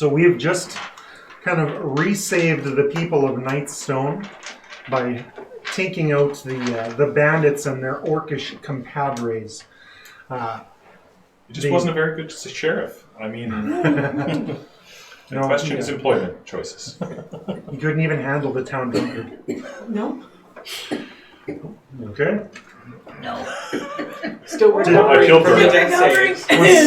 So we have just kind of resaved the people of Nightstone by taking out the bandits and their orcish compadres. He just wasn't a very good sheriff. I mean, the question is employment choices. He couldn't even handle the town drunkard. No. Okay. No. Still I killed her.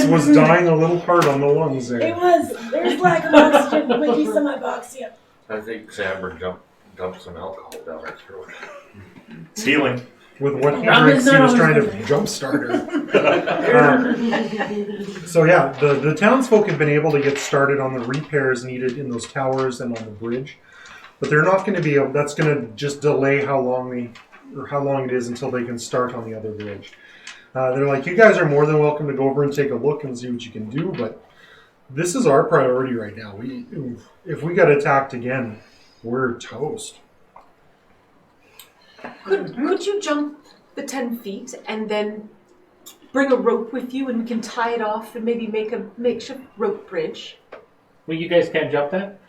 Was dying a little hard on the lungs there. It was. There's lack of oxygen. But he's semi-boxy. I think Samber dumped some alcohol down her throat. It's healing. With what he drinks, he was trying to jumpstart her. So yeah, the townsfolk have been able to get started on the repairs needed in those towers and on the bridge, but they're not going to be able. That's going to just delay how long it is until they can start on the other bridge. They're like, you guys are more than welcome to go over and take a look and see what you can do, but this is our priority right now. If we get attacked again, we're toast. Could you jump the 10 feet and then bring a rope with you and we can tie it off and maybe make a makeshift rope bridge? Well, you guys can't jump that?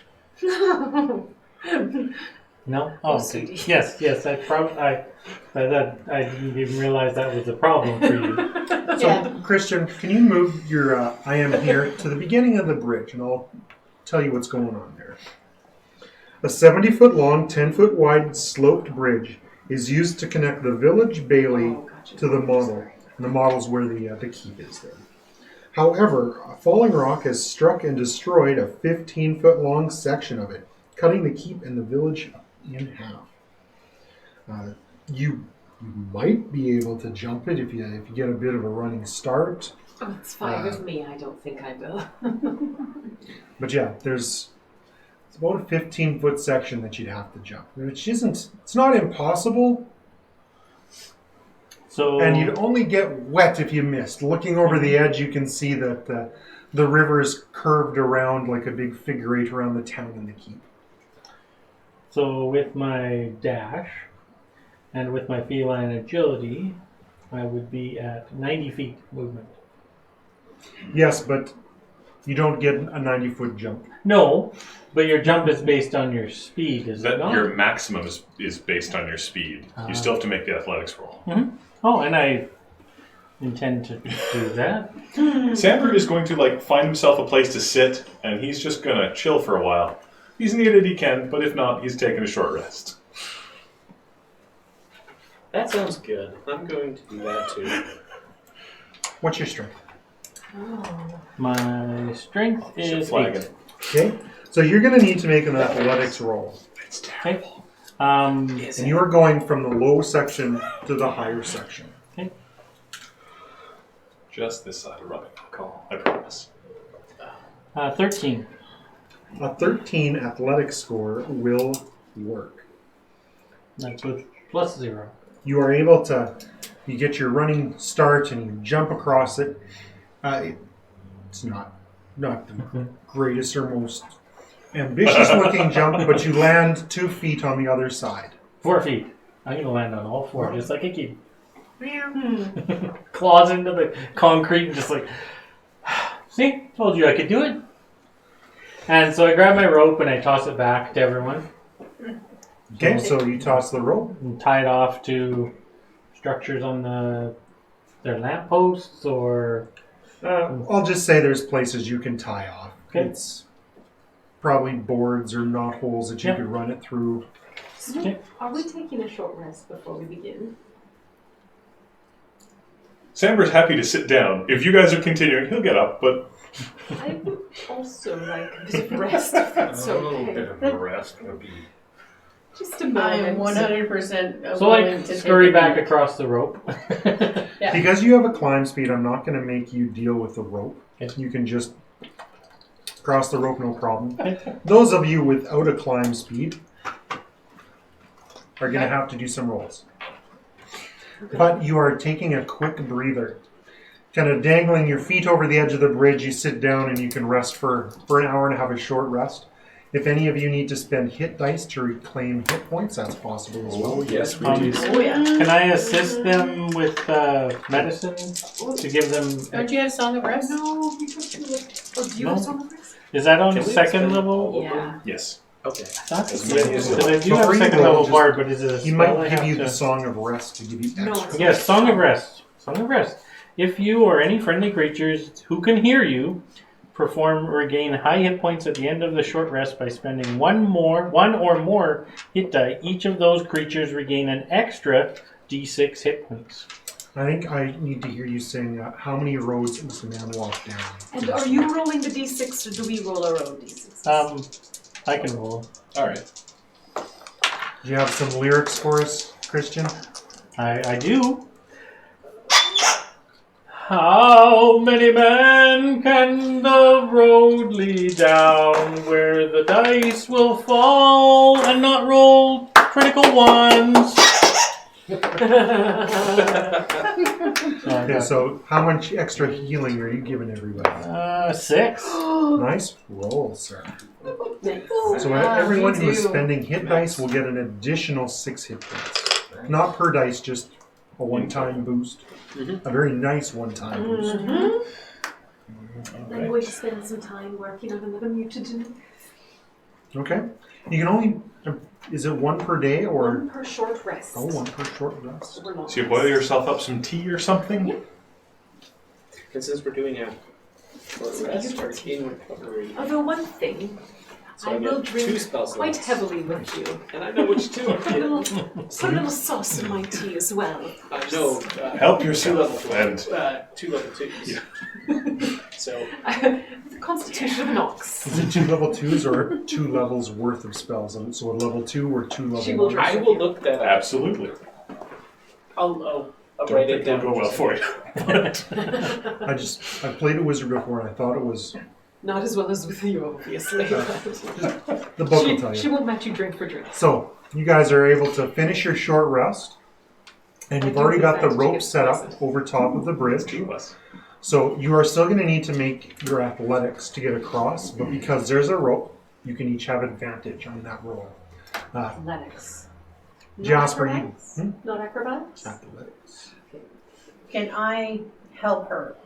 No? Oh, okay. Yes. I didn't even realize that was a problem for you. So, Christian, can you move your I am here to the beginning of the bridge, and I'll tell you what's going on there. A 70-foot long, 10-foot wide sloped bridge is used to connect the village bailey to the model. And the model's where the keep is there. However, a falling rock has struck and destroyed a 15-foot long section of it, cutting the keep and the village in half. You might be able to jump it if you get a bit of a running start. Oh, it's fine with me. I don't think I will. But yeah, it's about a 15-foot section that you'd have to jump, which it's not impossible. So, and you'd only get wet if you missed. Looking over the edge, you can see that the river is curved around like a big figure eight around the town and the keep. So with my dash and with my feline agility, I would be at 90 feet movement. Yes, but you don't get a 90-foot jump. No, but your jump is based on your speed, is it not? Your maximum is based on your speed. You still have to make the athletics roll. Mm-hmm. Oh, and I intend to do that. Samber is going to find himself a place to sit, and he's just going to chill for a while. If he's needed, he can, but if not, he's taking a short rest. That sounds good. I'm going to do that too. What's your strength? My strength is 8. Okay, so you're going to need to make an athletics roll. It's terrible. And you are going from the low section to the higher section. Okay. Just this side of rubbing alcohol, I promise. 13. A 13 athletic score will work. That's with plus 0. You are able to, you get your running start and you jump across it. It's not the greatest or most ambitious looking jump, but you land 2 feet on the other side. 4 feet. I'm going to land on all 4, just like a kid. Claws into the concrete and just see, told you I could do it. And so I grab my rope and I toss it back to everyone. Okay, so you toss the rope. And tie it off to structures on their lampposts or... I'll just say there's places you can tie off. Okay. It's probably boards or knot holes that you could run it through. Okay. Are we taking a short rest before we begin? Samber's happy to sit down. If you guys are continuing, he'll get up, but... I would also like a bit of rest, if that's A little okay. bit of a rest would be... Just a I am moment. 100% So willing to scurry take a back nap. across the rope. Yeah. Because you have a climb speed, I'm not going to make you deal with the rope. Okay. You can just cross the rope, no problem. Those of you without a climb speed are going to have to do some rolls. But you are taking a quick breather. Kind of dangling your feet over the edge of the bridge, you sit down and you can rest for an hour and have a short rest. If any of you need to spend hit dice to reclaim hit points, that's possible as well. Oh, yes, we do. Oh, yeah. Can I assist them with medicine to give them... Don't you have Song of Rest? No, we don't do it. Oh, do you have Song of Rest? Is that on Can we second expend level? all of Yeah. them? Yes. Okay. That's As many as you so they like. do have Before a you second go, level just- bard, but is it a He spell might I give have you to... the Song of Rest to give you No, extra. it's Yes, Song of Rest. Song of Rest. If you or any friendly creatures who can hear you perform or regain high hit points at the end of the short rest by spending one or more hit die, each of those creatures regain an extra d6 hit points. I think I need to hear you saying how many roads does the man walk down? And are you rolling the d6 or do we roll our own d6? I can roll. All right. Do you have some lyrics for us, Christian? I do. How many men can the road lead down where the dice will fall and not roll critical ones? Okay, so how much extra healing are you giving everybody? 6. Nice roll, sir. Nice. So everyone me who is too. spending hit dice will get an additional 6 hit points. Not per dice, just a one-time boost. A very nice one-time boost. I'm going to spend some time working on another mutagen. Okay. You can only... Is it one per day or... One per short rest. Oh, one per short rest. We're not So you boil yourself up some tea or something? Yeah. And since we're doing a short rest, our in recovery. Although one thing, So I will get drink 2 spell quite slots. heavily with you. And I know which 2 I'm Put a getting. little sauce in my tea as well. No. Help 2 yourself, level and- 2 level 2s. So The Constitution of Nox. Is it 2 level 2s or 2 levels worth of spells? So a level 2 or 2 level She will 1s? I will look that up. Absolutely. I'll Don't write think it down. it'll go well for you. But I played a wizard before and I thought it was... Not as well as with you, obviously. The book will tell She you. won't match you drink for drink. So, you guys are able to finish your short rest. And I you've do already got the advantage rope against set up poison. over top of the bridge. 2 of us. So you are still going to need to make your athletics to get across, but because there's a rope, you can each have advantage on that roll. Athletics. Not Jasper, acrobatics? you... Not acrobatics? Athletics. Can I help her?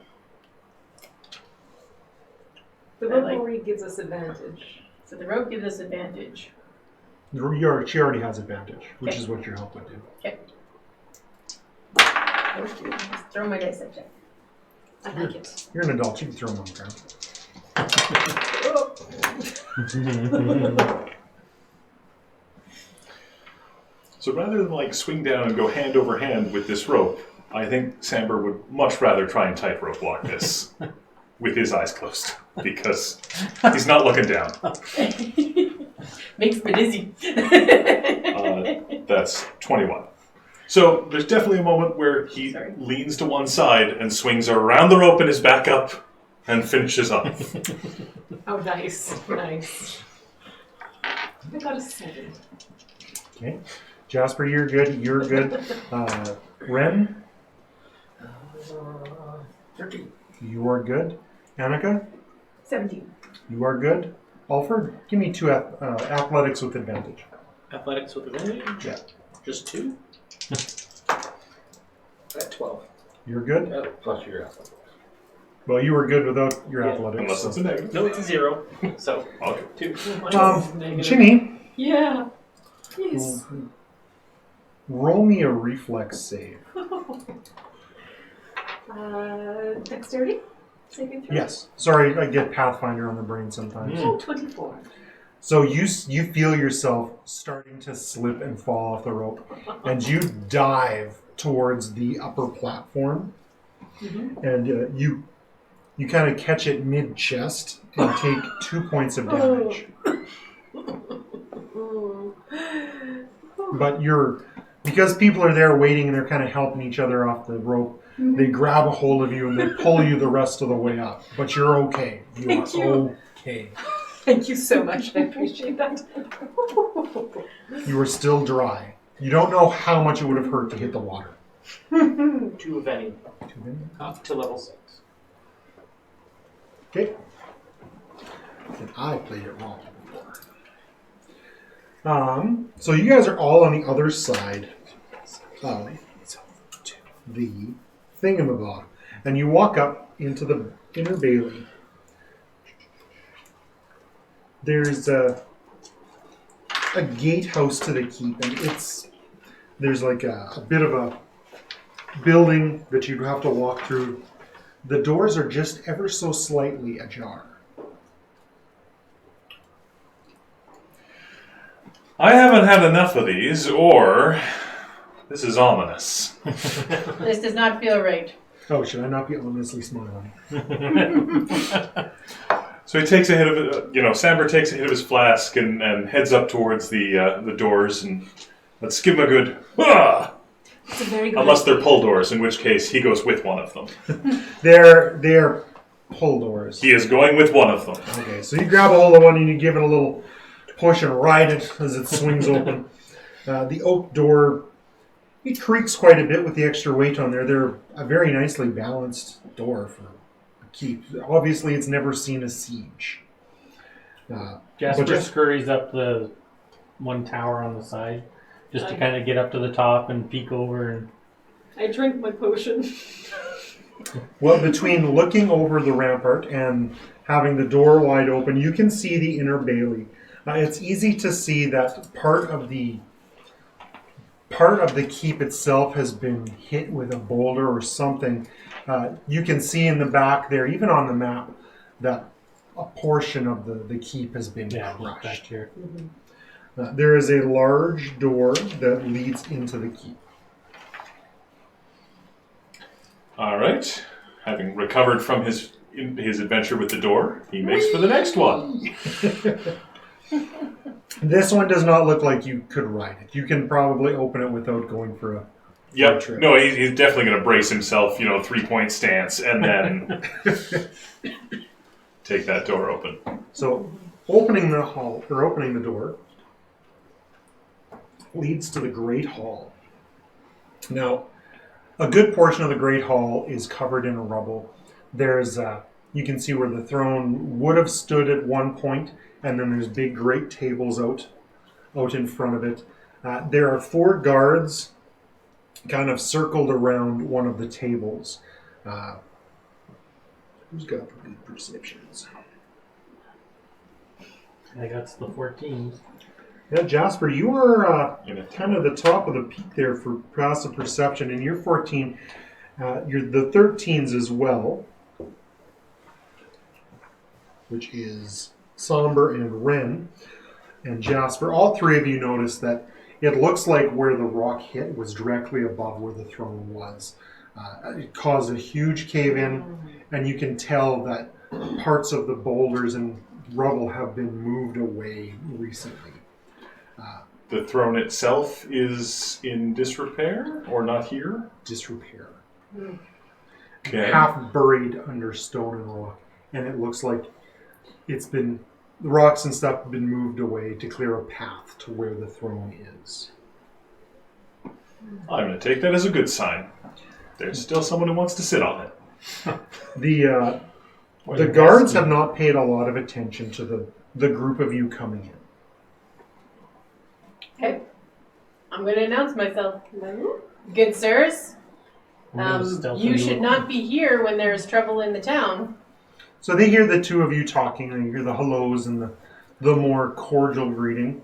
The rope already gives us advantage. So the rope gives us advantage. She already has advantage, which is what your help would do. Just throw my dice at you. I like it. You're an adult, you can throw them on the ground. So rather than like swing down and go hand over hand with this rope, I think Samber would much rather try and tightrope walk this with his eyes closed because he's not looking down. Makes me dizzy. That's 21. So there's definitely a moment where he Sorry. leans to one side and swings around the rope and is back up and finishes off. Oh, nice. Nice. I got a 7. Okay. Jasper, you're good. You're good. Ren, 13. you are good. Annika, 17. you are good. Alfred, give me 2 athletics with advantage. Athletics with advantage? Yeah. Just 2? At 12. You're good. Plus your athletics. Well, you were good without your Yeah, athletics. Unless it's a negative. No, it's a 0. So, Okay. 2. Ginny, Yeah. Yes. roll me a reflex save. Dexterity? Saving throw? Yes. Sorry, I get Pathfinder on the brain sometimes. Oh, 24. So you feel yourself starting to slip and fall off the rope, and you dive towards the upper platform, and you kind of catch it mid-chest and take 2 points of damage. But because people are there waiting and they're kind of helping each other off the rope, they grab a hold of you and they pull you the rest of the way up. But you're okay. Thank are you. okay. Thank you so much. I appreciate that. You are still dry. You don't know how much it would have hurt to hit the water. 2 of any. Up to level 6. Okay. And I played it wrong before. So you guys are all on the other side of the thingamabob. And you walk up into the inner bailey. there's a gatehouse to the keep, and there's like a bit of a building that you'd have to walk through. The doors are just ever so slightly ajar. I haven't had enough of these, or this is ominous. This does not feel right. Oh, should I not be ominously smiling? So he takes a hit of it. Samber takes a hit of his flask and heads up towards the doors, and let's give him a good. Ah! It's a very good. Unless they're pull doors, in which case he goes with one of them. They're pull doors. He is going with one of them. Okay, so you grab a hold of one and you give it a little push and ride it as it swings open. The oak door, it creaks quite a bit with the extra weight on there. They're a very nicely balanced door for a keep. Obviously, it's never seen a siege. Jasper But just- scurries up the one tower on the side, just to kind of get up to the top and peek over. And I drink my potion. Well, between looking over the rampart and having the door wide open, you can see the inner bailey. It's easy to see that part of the keep itself has been hit with a boulder or something. You can see in the back there, even on the map, that a portion of the keep has been back crushed. here. There is a large door that leads into the keep. All right. Having recovered from his adventure with the door, he makes for the next one. This one does not look like you could ride it. You can probably open it without going for a Yep. trip. No, he's definitely going to brace himself, 3-point stance, and then take that door open. So, opening the door leads to the Great Hall. Now, a good portion of the Great Hall is covered in rubble. There's, you can see where the throne would have stood at one point, and then there's big great tables out in front of it. There are 4 guards kind of circled around one of the tables. Who's got the good perceptions? I got the 14s. Yeah, Jasper, you are kind of the top of the peak there for passive perception, and you're 14. You're the 13s as well, which is Somber and Ren and Jasper. All 3 of you notice that it looks like where the rock hit was directly above where the throne was. It caused a huge cave-in, and you can tell that parts of the boulders and rubble have been moved away recently. The throne itself is in disrepair, or not here? Disrepair. Okay. Half buried under stone and rock. And it looks like the rocks and stuff have been moved away to clear a path to where the throne is. I'm going to take that as a good sign. There's still someone who wants to sit on it. The guards have not paid a lot of attention to the group of you coming in. Okay. I'm going to announce myself. Good sirs, you should not be here when there is trouble in the town. So they hear the 2 of you talking, and you hear the hellos and the more cordial greeting.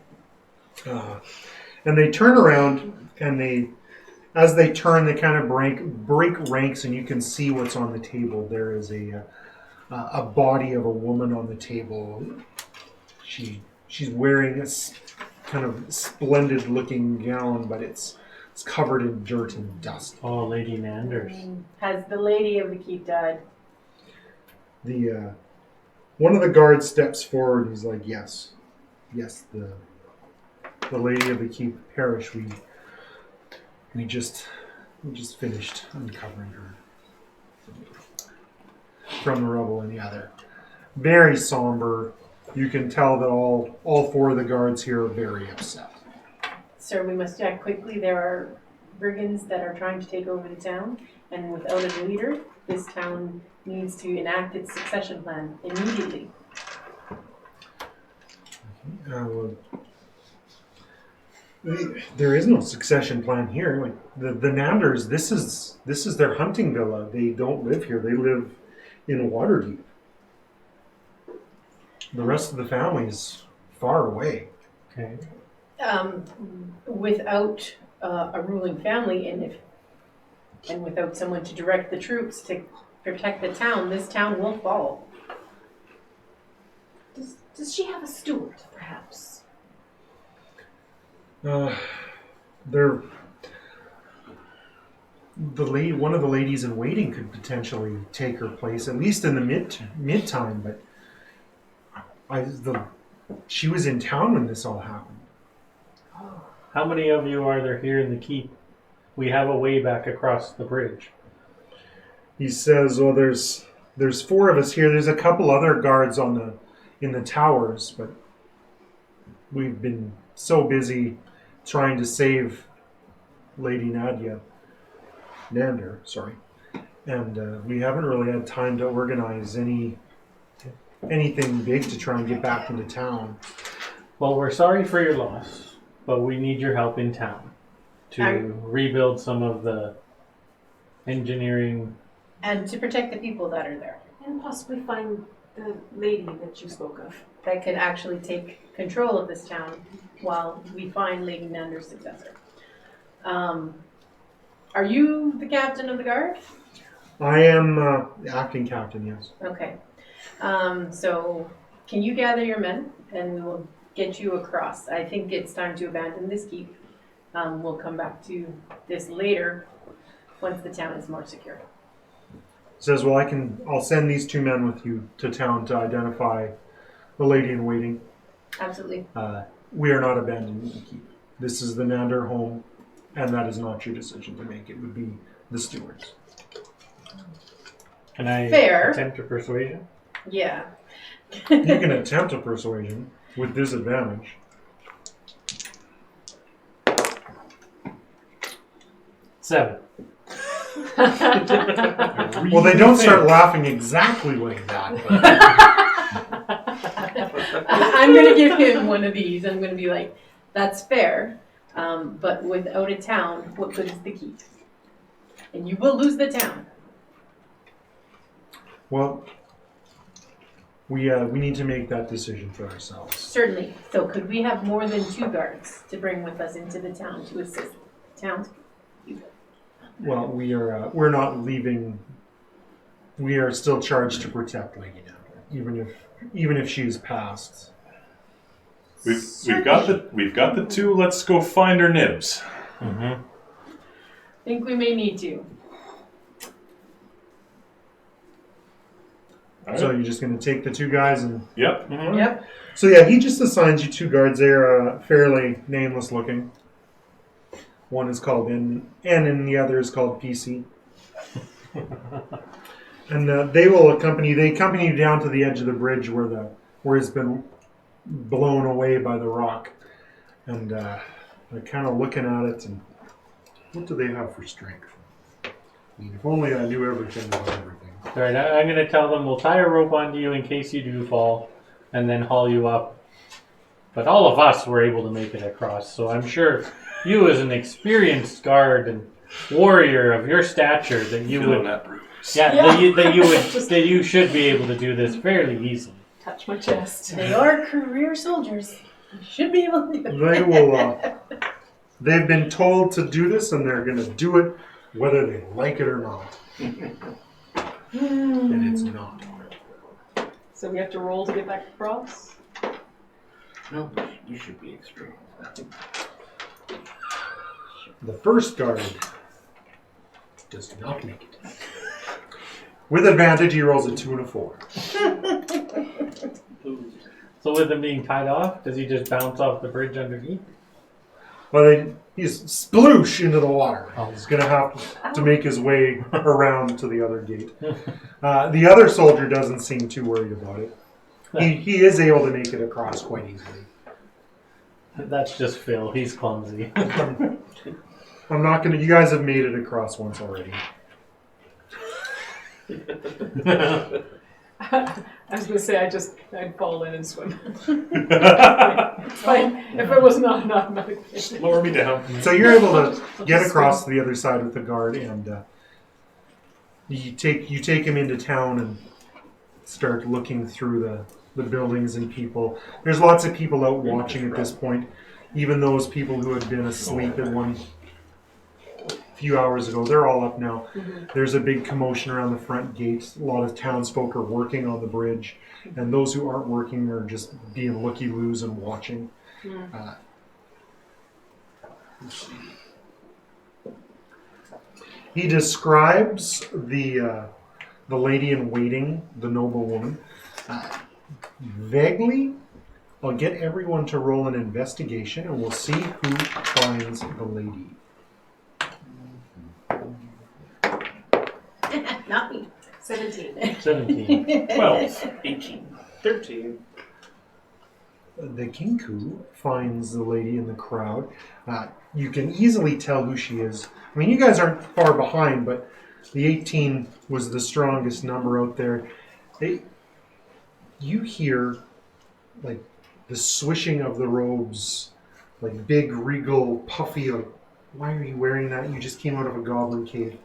And they turn around, and as they turn, they kind of break ranks, and you can see what's on the table. There is a body of a woman on the table. She's wearing a kind of splendid-looking gown, but it's covered in dirt and dust. Oh, Lady Nanders. Has the lady of the keep died? One of the guards steps forward and he's like, yes, the lady of the keep perished. We just finished uncovering her from the rubble, and the other. Very somber. You can tell that all 4 of the guards here are very upset. Sir, we must act quickly. There are brigands that are trying to take over the town, and without a leader, this town needs to enact its succession plan immediately. There is no succession plan here. Like the Nanders, this is their hunting villa. They don't live here. They live in Waterdeep. the rest of the family is far away. Okay. Without a ruling family and without someone to direct the troops to protect the town, this town will fall. Does she have a steward, perhaps? They're one of the ladies in waiting could potentially take her place, at least in the mid time. But she was in town when this all happened. How many of you are there here in the keep? We have a way back across the bridge. He says, "Well, there's 4 of us here. There's a couple other guards in the towers, but we've been so busy trying to save Lady Nander, and we haven't really had time to organize anything big to try and get back into town." Well, we're sorry for your loss, but we need your help in town to rebuild some of the engineering. And to protect the people that are there. And possibly find the lady that you spoke of. That could actually take control of this town while we find Lady Nander's successor. Are you the captain of the guard? I am the acting captain, yes. Okay. So can you gather your men and we will get you across. I think it's time to abandon this keep. We'll come back to this later once the town is more secure. Says, "Well, I'll send these 2 men with you to town to identify the lady in waiting. Absolutely. We are not abandoning the keep. This is the Nander home, and that is not your decision to make. It would be the steward's." Can I Fair. attempt a persuasion? Yeah. You can attempt a persuasion with disadvantage. 7. Well, they don't start laughing exactly like that. But I'm going to give him one of these. I'm going to be like, that's fair, but without a town, what good is the keep? And you will lose the town. well, we need to make that decision for ourselves. Certainly. So could we have more than 2 guards to bring with us into the town to assist the townspeople? Well, we're not leaving. We are still charged to protect Lady Nander, even if she is passed. We've got the 2. Let's go find her nibs. Mm-hmm. Think we may need to. All So right. you're just going to take the 2 guys and... Yep. Mm-hmm. Yep. So yeah, he just assigns you 2 guards. They're fairly nameless looking. One is called N and the other is called PC. And they accompany you down to the edge of the bridge where it's been blown away by the rock. And they're kind of looking at it, and what do they have for strength? I mean, if only I knew everything about everything. All right, I'm going to tell them we'll tie a rope onto you in case you do fall, and then haul you up. But all of us were able to make it across, so I'm sure you, as an experienced guard and warrior of your stature, that you Feeling would, that bruise. that you should be able to do this fairly easily. Touch my chest. They are career soldiers. You should be able to do it. They will. They've been told to do this, and they're going to do it whether they like it or not. And it's not hard. So we have to roll to get back across? No, you should be experienced. The first guard does not make it. With advantage, he rolls a 2 and a 4. So with him being tied off, does he just bounce off the bridge underneath? Well, he's sploosh into the water. Oh. He's going to have to make his way around to the other gate. The other soldier doesn't seem too worried about it. He is able to make it across quite easily. That's just Phil. He's clumsy. I'm not going to... You guys have made it across once already. I was going to say I'd fall in and swim. It's fine. If it was not an automatic thing. Lower me down. So you're able to get across to the other side with the guard, and you take him into town and start looking through the buildings and people. There's lots of people out watching at this point. Even those people who had been asleep at one few hours ago, they're all up now. There's a big commotion around the front gate. A lot of townsfolk are working on the bridge, and those who aren't working are just being looky-loos and watching. He describes the lady in waiting, the noble woman, vaguely. I'll get everyone to roll an investigation, and we'll see who finds the lady. Not me. 17. 17. 12. 18. 13. The Kinku finds the lady in the crowd. You can easily tell who she is. I mean, you guys aren't far behind, but the 18 was the strongest number out there. You hear, like, the swishing of the robes, like big, regal, puffy, like, why are you wearing that? You just came out of a goblin cave.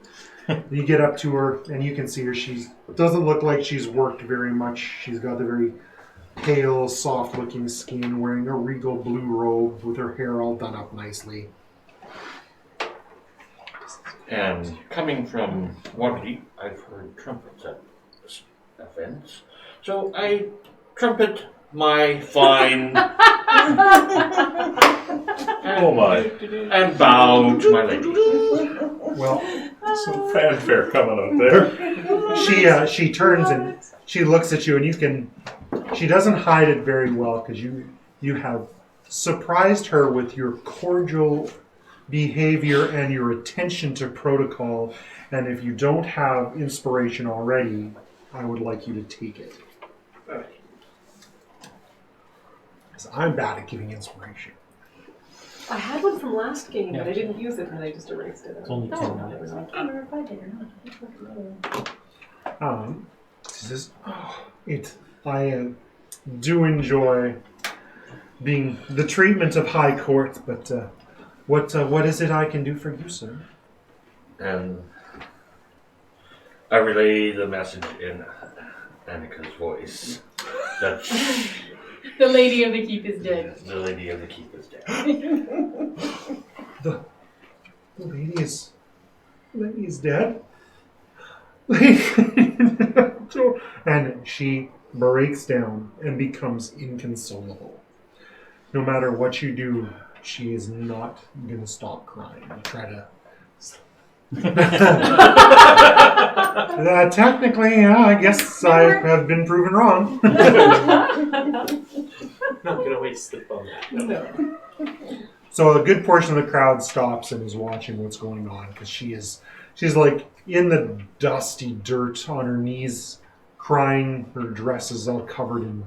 You get up to her, and you can see her. She doesn't look like she's worked very much. She's got the very pale, soft-looking skin, wearing a regal blue robe with her hair all done up nicely. And coming from Waterdeep, I've heard trumpets at events. So I trumpet my fine Oh my. and bow to my lady. Well, Some fanfare coming up there. she turns and she looks at you, and she doesn't hide it very well, because you have surprised her with your cordial behavior and your attention to protocol, and if you don't have inspiration already, I would like you to take it. Because I'm bad at giving inspiration. I had one from last game, but I didn't use it, and I just erased it. It's only 2 now. I can't remember if I did or not. She says, I do enjoy being the treatment of high court, but what is it I can do for you, sir? And I relay the message in Annika's voice that The lady of the keep is dead. the lady of the keep is dead. The lady is dead. And she breaks down and becomes inconsolable. No matter what you do, she is not going to stop crying. You try to... technically, yeah, I guess I have been proven wrong. Not gonna waste sleep on that. No. So a good portion of the crowd stops and is watching what's going on, because she's like in the dusty dirt on her knees, crying. Her dress is all covered in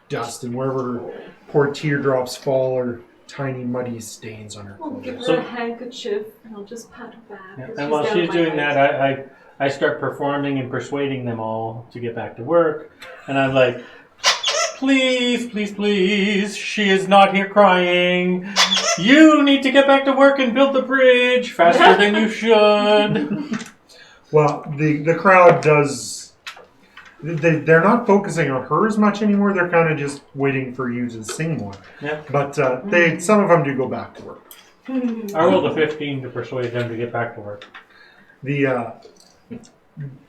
dust, and wherever her poor teardrops fall are tiny muddy stains on her I'll give clothes. her a handkerchief, and I'll just pat her back. Yeah. as And while down she's my doing leg. that, I start performing and persuading them all to get back to work. And I'm like, please, please, please, she is not here crying. You need to get back to work and build the bridge faster than you should. Well, the crowd does... They're not focusing on her as much anymore. They're kind of just waiting for you to sing more. Yeah. But some of them do go back to work. I rolled a 15 to persuade them to get back to work. The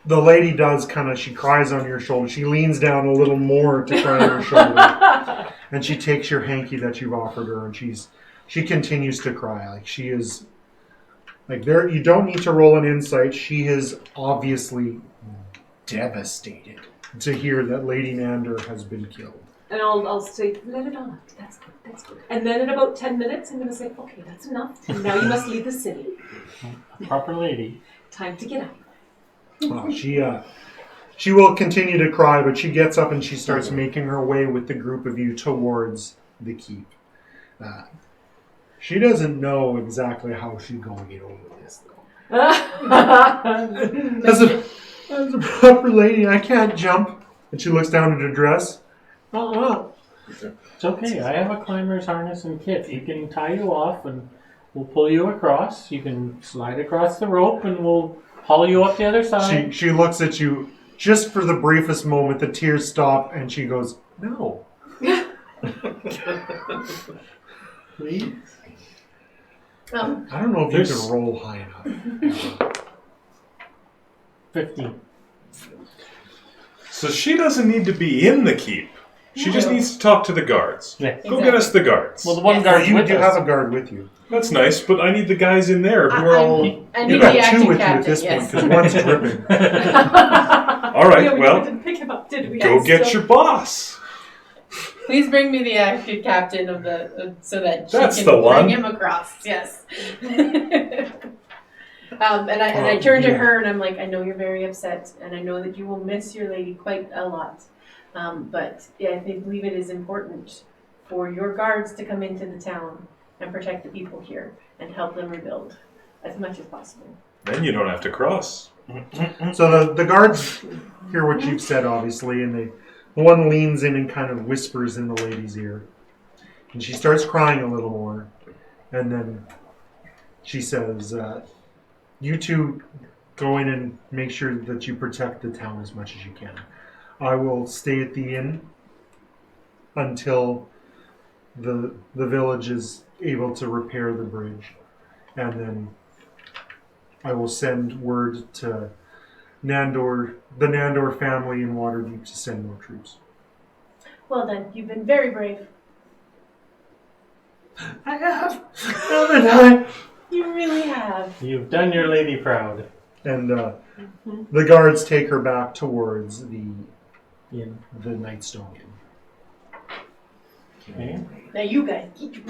lady does she cries on your shoulder. She leans down a little more to cry on your shoulder. And she takes your hanky that you've offered her, and she continues to cry. Like, she is, like, there, you don't need to roll an insight. She is obviously devastated to hear that Lady Nander has been killed. And I'll say, let it out. That's good. That's good. And then in about 10 minutes, I'm going to say, okay, that's enough. Now you must leave the city. Proper lady. Time to get out. Well, she will continue to cry, but she gets up and she starts making her way with the group of you towards the keep. She doesn't know exactly how she's going to get over this, though. As a proper lady, I can't jump. And she looks down at her dress. It's okay. I have a climber's harness and kit. You can tie you off and we'll pull you across. You can slide across the rope and we'll haul you up the other side. She looks at you. just for the briefest moment, the tears stop, and she goes, "No." Please. I don't know if you can roll high enough. 15. So she doesn't need to be in the keep. She just needs to talk to the guards. Yeah. Go get us the guards. Well, the one Yes. guard's You with do us. have a guard with you. That's nice, but I need the guys in there who are all... I You need got the two acting with you at captain, this point yes. because one's dripping. All right, Yeah, we well, didn't pick him up, did we? go get your boss. Please bring me the acting captain of the so that she That's can the bring one. him across. Yes. And I turn to her and I'm like, I know you're very upset, and I know that you will miss your lady quite a lot. But yeah, I believe it is important for your guards to come into the town and protect the people here and help them rebuild as much as possible. Then you don't have to cross. So the guards hear what you've said, obviously, and the one leans in and kind of whispers in the lady's ear. And she starts crying a little more. And then she says, you two go in and make sure that you protect the town as much as you can. I will stay at the inn until the village is able to repair the bridge. And then I will send word to the Nandor family in Waterdeep to send more troops. Well done. You've been very brave. I have, haven't I? You really have. You've done your lady proud. And the guards take her back towards the Yeah. Nightstone Inn. Okay. Now you guys keep your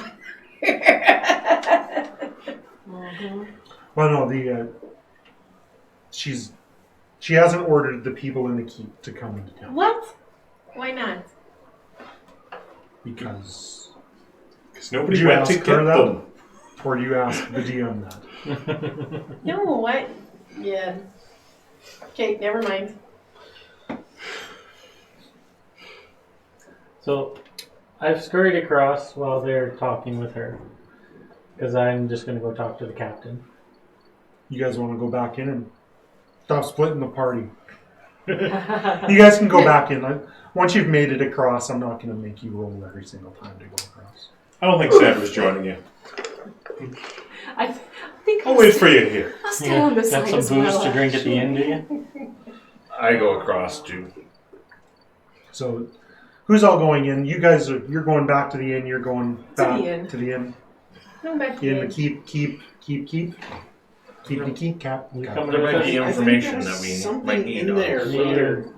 Well, no, she hasn't ordered the people in the keep to come into town What? Why not? because. Because nobody Did you went to ask get her that? them. Or do you ask the DM that? No, what? Yeah. Okay, never mind. So, I've scurried across while they're talking with her. Because I'm just going to go talk to the captain. You guys want to go back in and stop splitting the party? You guys can go back in. Once you've made it across, I'm not going to make you roll every single time to go across. I don't think Samber's joining you. I think I'll wait for you here. I'll stay on this Got side some as booze well. to drink at the end, do you? I go across too. So, who's all going in? You guys you're going back to the inn. You're going back the inn. to the inn. No, back In here. the keep the keep cap. You cap. coming There with might be us? information there's that we something might need in on there. it. Later.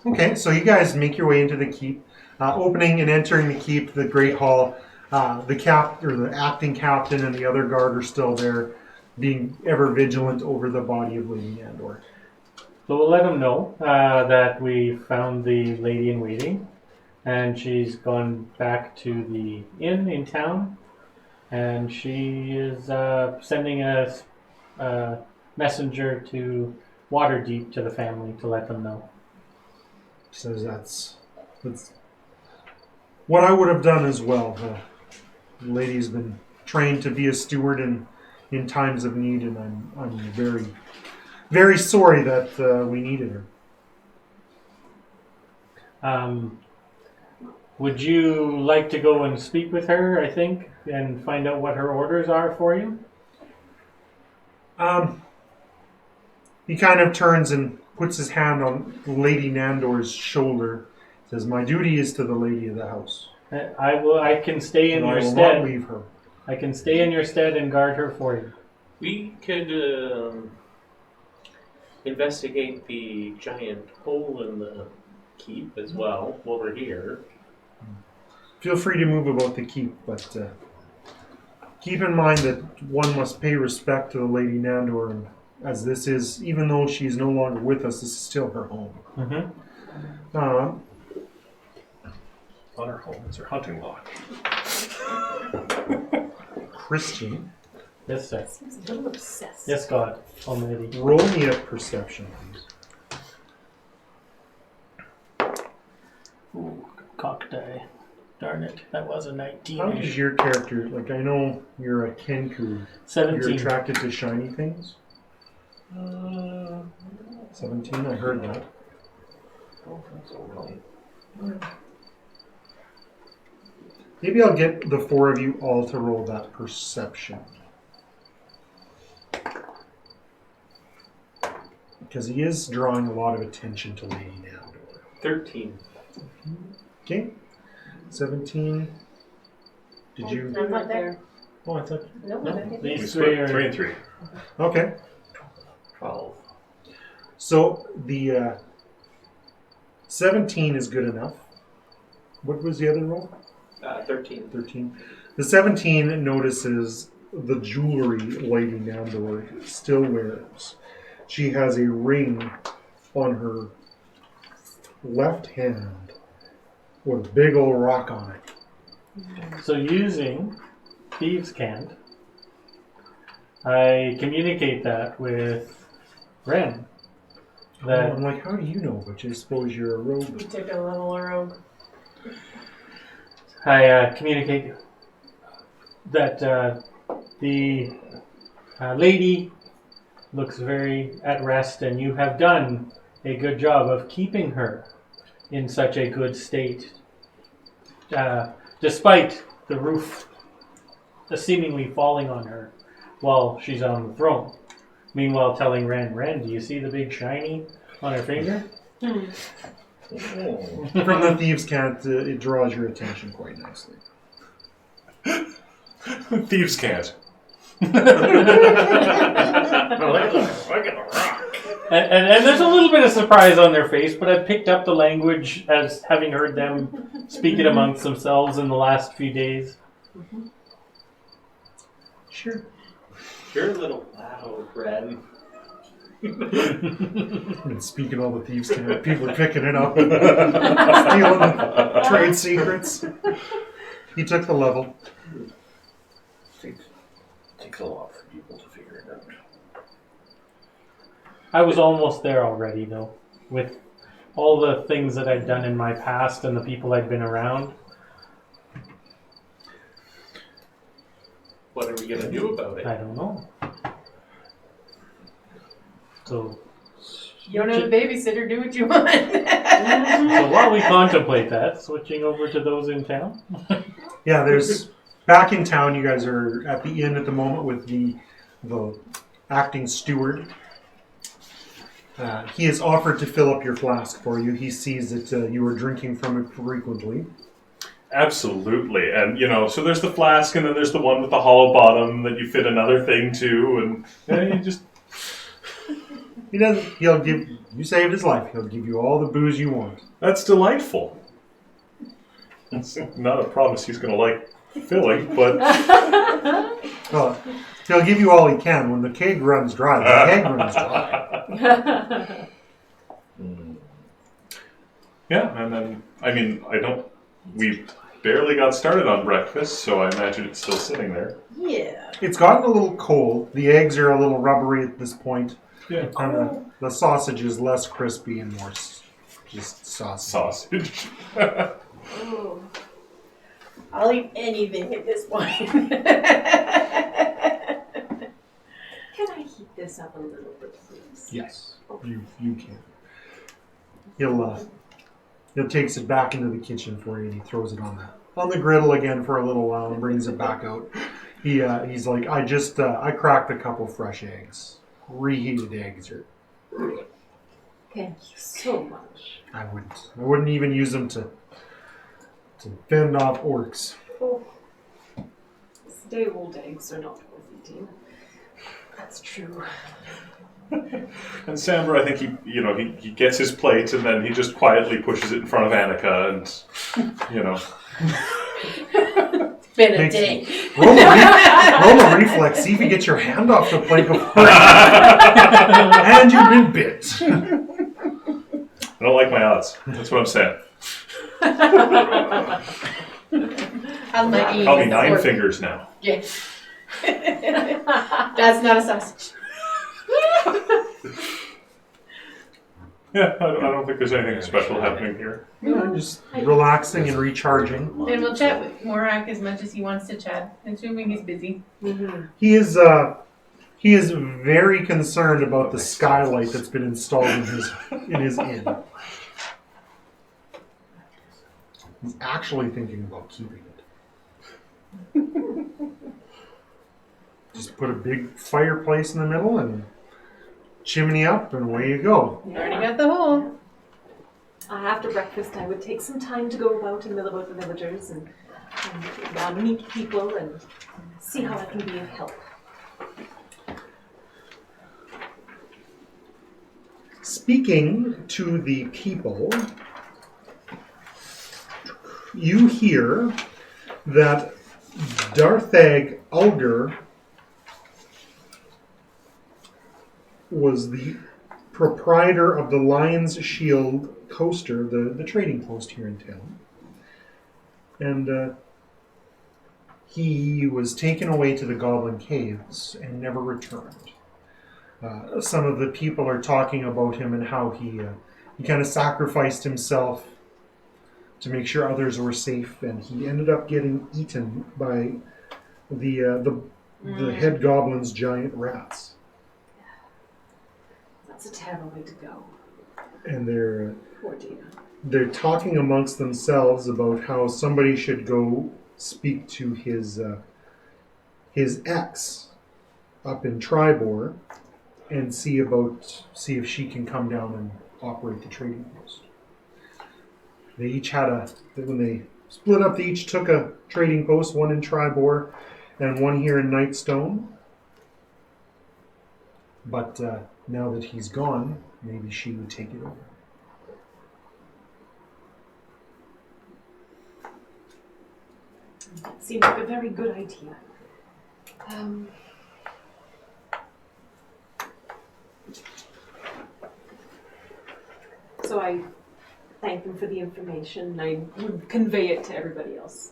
Okay, so you guys make your way into the keep. Opening and entering the keep, the Great Hall. The acting captain and the other guard are still there, being ever vigilant over the body of Lady Nandor. So we'll let them know that we found the lady in waiting, and she's gone back to the inn in town, and she is sending a messenger to Waterdeep to the family to let them know. Says that's what I would have done as well. The lady's been trained to be a steward in times of need, and I'm very, very sorry that we needed her. Would you like to go and speak with her, I think, and find out what her orders are for you? He kind of turns and puts his hand on Lady Nandor's shoulder. Says, "My duty is to the lady of the house. I can stay in And I your will stead. not leave her." I can stay in your stead and guard her for you. We could investigate the giant hole in the keep as well while we're here. Feel free to move about the keep, but keep in mind that one must pay respect to the Lady Nandor, and as this is, even though she is no longer with us, this is still her home. Mm-hmm. On her home is her hunting lodge. Christian, Yes, sir. Seems a little obsessed. Yes, God Almighty. roll me a perception, please. Ooh, cock die. Darn it. That was a 19. How does your character, like I know you're a Kenku, you're 17. attracted to shiny things? 17, I heard that. Oh, that's all right. Maybe I'll get the 4 of you all to roll that perception. Because he is drawing a lot of attention to Lady Nandor. 13. Okay. 17. Did you? I'm not there. Oh, I thought. No, No, I didn't. We these three split 3 are. and 3. Okay. 12. So the 17 is good enough. What was the other roll? 13. 13. The 17 notices the jewelry Lady Nandor still wears. She has a ring on her left hand with a big old rock on it. So using Thieves' Cant, I communicate that with Ren. That I'm like, how do you know? But I suppose you're a rogue. You took a level of rogue. I communicate that the lady looks very at rest, and you have done a good job of keeping her in such a good state, despite the roof seemingly falling on her while she's on the throne. Meanwhile, telling Ren, do you see the big shiny on her finger? From the Thieves' Cant, it draws your attention quite nicely. Thieves can't. Look at the rock. And there's a little bit of surprise on their face, but I've picked up the language as having heard them speak it amongst themselves in the last few days. Sure. You're a little loud, Ren. And speaking all the Thieves' Cant, people are picking it up, stealing the trade secrets. He took the level. Takes a lot for people to figure it out. I was almost there already, though, with all the things that I'd done in my past and the people I'd been around. What are we going to do about it? I don't know. So You don't have a babysitter, do what you want. So while we contemplate that, switching over to those in town. Yeah, there's back in town. You guys are at the inn at the moment with the acting steward. He has offered to fill up your flask for you. He sees that you are drinking from it frequently. Absolutely. And, so there's the flask, and then there's the one with the hollow bottom that you fit another thing to, and you just... He doesn't. He'll give. You saved his life. He'll give you all the booze you want. That's delightful. It's not a promise he's going to like filling, but... Well, he'll give you all he can. When the keg runs dry, the keg runs dry. Yeah, and then, we barely got started on breakfast, so I imagine it's still sitting there. Yeah. It's gotten a little cold. The eggs are a little rubbery at this point. Yeah. And the sausage is less crispy and more just sausage. Sausage. Ooh. I'll eat anything at this point. Can I heat this up a little bit, please? Yes, you can. He'll takes it back into the kitchen for you, and he throws it on the griddle again for a little while and brings it back out. He's like, I cracked a couple fresh eggs. Reheated eggs are. Thank you so much. I wouldn't even use them to fend off orcs. Oh, stay-old eggs are not worth eating. That's true. And Samber, I think he gets his plate, and then he just quietly pushes it in front of Annika, and, It's been a day. Roll a reflex. See if you get your hand off the plate before. And you've been bit. I don't like my odds. That's what I'm saying. How's my E? Call me Nine Fingers now. Yeah. That's not a sausage. Yeah, I don't think there's anything special happening here. Just relaxing and recharging. And we'll chat with Morak as much as he wants to chat, assuming he's busy. Mm-hmm. He is He is very concerned about the skylight that's been installed in his inn. He's actually thinking about keeping it. Just put a big fireplace in the middle and chimney up, and away you go. You already got the hole. After breakfast, I would take some time to go about and mill about the villagers and meet people and see how I can be of help. Speaking to the people, you hear that Darthag Ulger was the proprietor of the Lion's Shield coaster, the trading post here in town. And he was taken away to the Goblin Caves and never returned. Some of the people are talking about him and how he kind of sacrificed himself to make sure others were safe, and he ended up getting eaten by the head goblin's giant rats. That's a terrible way to go. And they're Poor Dina. they're talking amongst themselves about how somebody should go speak to his ex up in Tribor and see if she can come down and operate the trading post. They each had when they split up, they each took a trading post, one in Tribor and one here in Nightstone. But now that he's gone, maybe she would take it over. Seems like a very good idea. So I thank them for the information. I would convey it to everybody else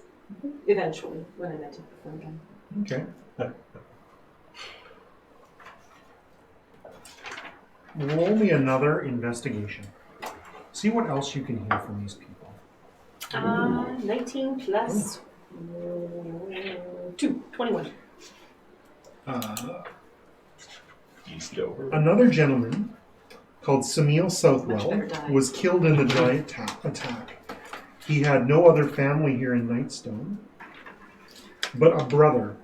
eventually when I met up with them again. Okay. Roll me another investigation. See what else you can hear from these people. 19 plus 2, 21. East over. Another gentleman called Samil Much Southwell better die. was killed in the giant attack. He had no other family here in Nightstone, but a brother.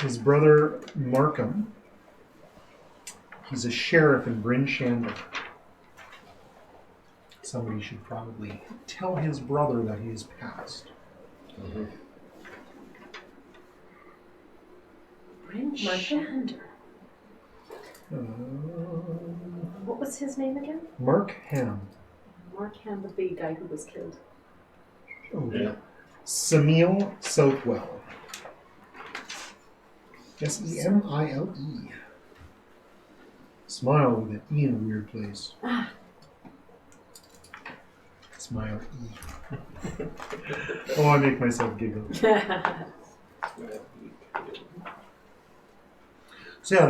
His brother Markham. He's a sheriff in Bryn Shander. Somebody should probably tell his brother that he is passed. Mm-hmm. Bryn Shander. What was his name again? Mark Ham. Mark Ham, the big guy who was killed. Oh, Yeah. Samil Southwell. Semile. Smile with an E in a weird place. Smile E. Oh, I make myself giggle. So yeah,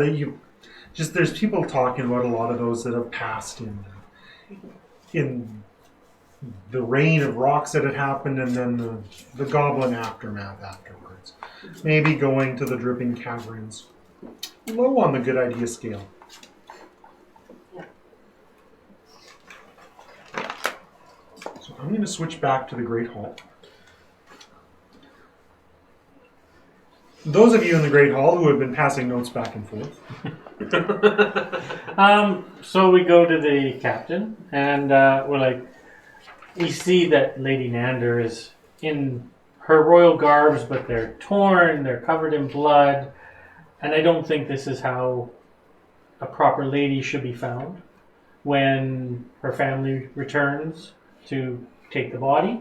there's people talking about a lot of those that have passed in the rain of rocks that had happened, and then the goblin aftermath afterwards. Maybe going to the dripping caverns. Low on the good idea scale. So I'm going to switch back to the Great Hall. Those of you in the Great Hall who have been passing notes back and forth. So we go to the captain, and we're like, we see that Lady Nander is in her royal garbs, but they're torn, they're covered in blood, and I don't think this is how a proper lady should be found when her family returns to take the body.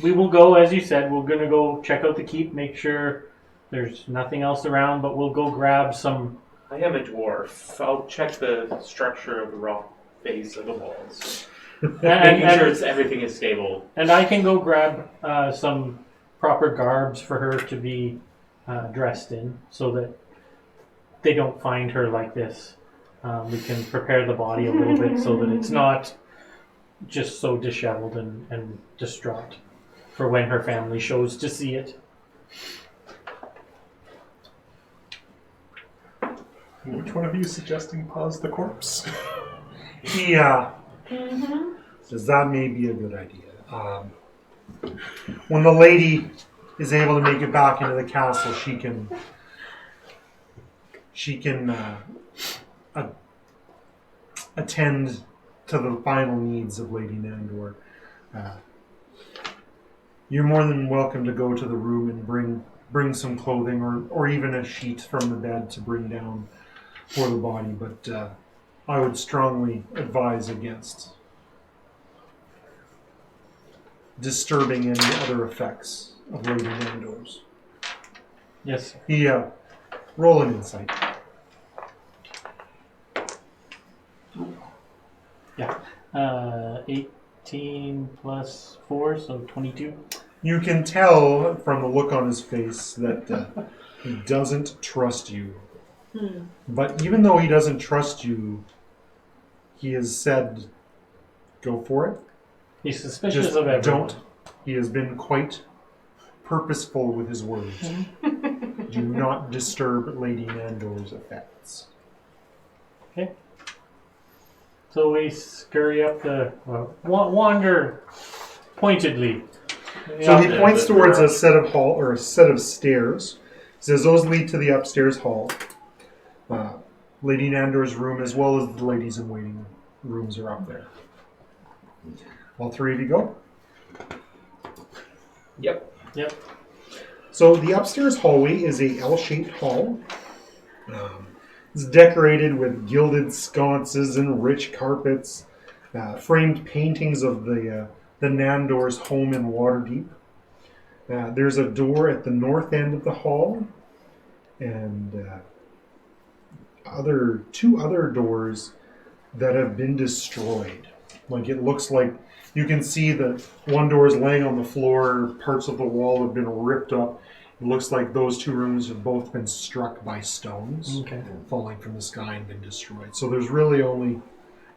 We will go, as you said, we're going to go check out the keep, make sure there's nothing else around, but we'll go grab some... I am a dwarf. I'll check the structure of the rock face of the walls. Making sure everything is stable. And I can go grab some proper garbs for her to be dressed in so that they don't find her like this. We can prepare the body a little bit so that it's not just so disheveled and distraught for when her family shows to see it. Which one of you is suggesting pause the corpse? Yeah. Says that may be a good idea. When the lady is able to make it back into the castle, she can attend to the final needs of Lady Nandor. You're more than welcome to go to the room and bring some clothing or even a sheet from the bed to bring down for the body, but I would strongly advise against disturbing any other effects of Lady Nandor's. Yes, sir. He roll an insight. Yeah. 18 plus 4, so 22. You can tell from the look on his face that he doesn't trust you. But even though he doesn't trust you, he has said, "Go for it." He's suspicious Just of everyone. don't. He has been quite purposeful with his words. Do not disturb Lady Nandor's effects. Okay. So we scurry up the wander pointedly. So he Yeah. points towards a set of a set of stairs. He says those lead to the upstairs hall. Lady Nandor's room, as well as the ladies in waiting rooms, are up there. All three of you go. Yep. So the upstairs hallway is a L-shaped hall. It's decorated with gilded sconces and rich carpets, framed paintings of the Nandor's home in Waterdeep. There's a door at the north end of the hall, and two other doors that have been destroyed. Like, it looks like you can see that one door is laying on the floor, parts of the wall have been ripped up. It looks like those two rooms have both been struck by stones falling from the sky and been destroyed. So there's really only...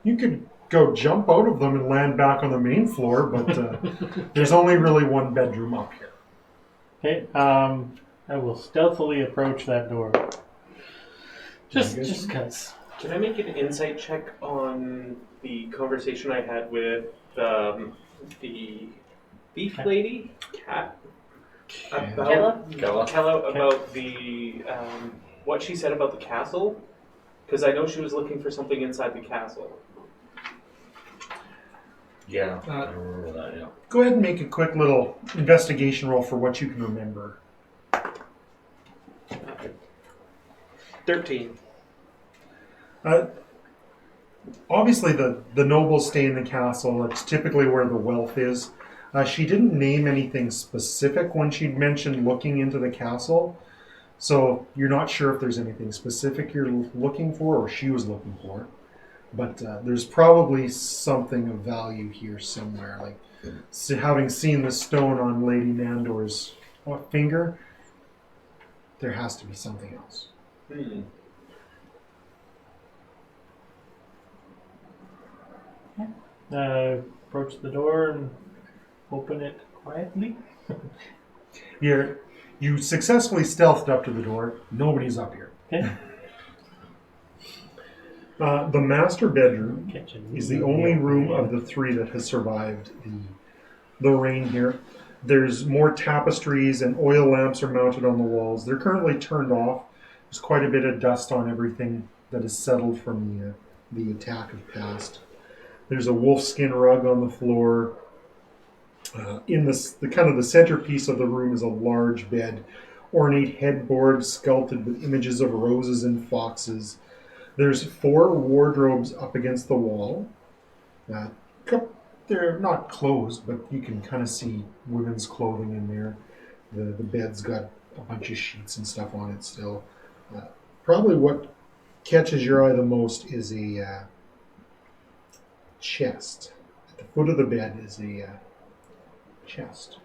You could go jump out of them and land back on the main floor, but there's only really one bedroom up here. Okay. I will stealthily approach that door. Just because. Can I make an insight check on the conversation I had with the beef lady? Kella, about the what she said about the castle? Because I know she was looking for something inside the castle. Yeah, I remember that, yeah. Go ahead and make a quick little investigation roll for what you can remember. 13. Obviously, the nobles stay in the castle. It's typically where the wealth is. She didn't name anything specific when she'd mentioned looking into the castle. So you're not sure if there's anything specific you're looking for or she was looking for. But there's probably something of value here somewhere. Like, having seen the stone on Lady Nandor's finger, there has to be something else. Approach the door and open it quietly. You successfully stealthed up to the door. Nobody's up here. Okay. The master bedroom Kitchen. is the only room of the three that has survived the rain here. There's more tapestries and oil lamps are mounted on the walls. They're currently turned off. There's quite a bit of dust on everything that is settled from the attack of past. There's a wolfskin rug on the floor. In the kind of the centerpiece of the room is a large bed, ornate headboard sculpted with images of roses and foxes. There's 4 wardrobes up against the wall. They're not closed, but you can kind of see women's clothing in there. The bed's got a bunch of sheets and stuff on it still. Probably what catches your eye the most is a chest. At the foot of the bed is a chest.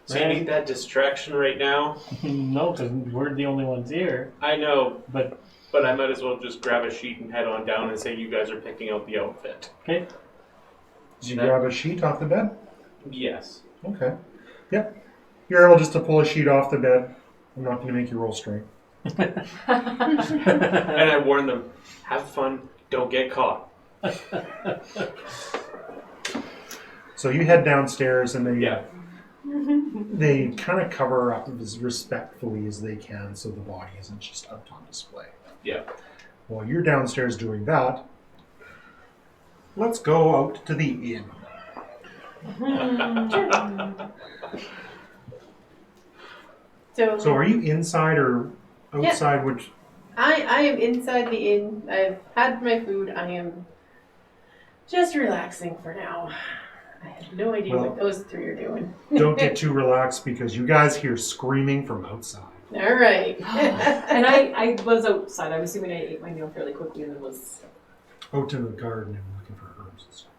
So you need that distraction right now? No, because we're the only ones here. I know, But but I might as well just grab a sheet and head on down and say you guys are picking out the outfit. okay. Did you grab a sheet off the bed? Yes. Okay. Yep. You're able just to pull a sheet off the bed. I'm not going to make you roll strength. And I warn them, have fun, don't get caught. So you head downstairs, and they Yeah. they kind of cover up as respectfully as they can, so the body isn't just out on display. Yeah. While you're downstairs doing that, let's go out to the inn. So are you inside or outside? Which I am inside the inn. I've had my food. I am just relaxing for now. I have no idea Well, what those three are doing. don't get too relaxed because you guys hear screaming from outside. All right. And I was outside. I'm assuming I ate my meal fairly quickly and then was. Out in the garden and looking for herbs and stuff.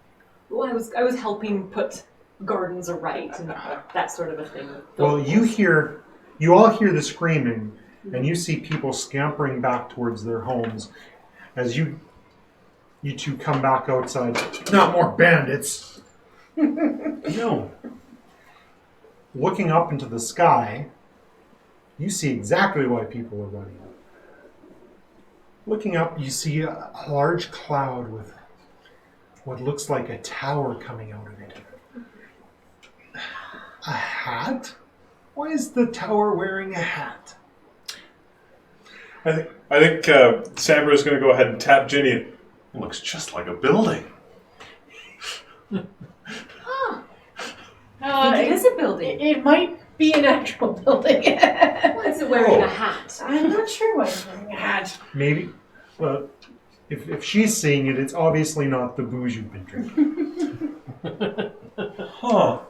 Well, I was helping put gardens aright and that sort of a thing. Well, you all hear the screaming, and you see people scampering back towards their homes as you two come back outside. Not more bandits. No. Looking up into the sky, you see exactly why people are running. Looking up, you see a large cloud with what looks like a tower coming out of it. A hat? Why is the tower wearing a hat? I think Sambra is going to go ahead and tap Ginny. It looks just like a building. I think it is a building. It might be an actual building. Why is it wearing a hat? I'm not sure why it's wearing a hat. Maybe. Well, if she's seeing it, it's obviously not the booze you've been drinking. Huh.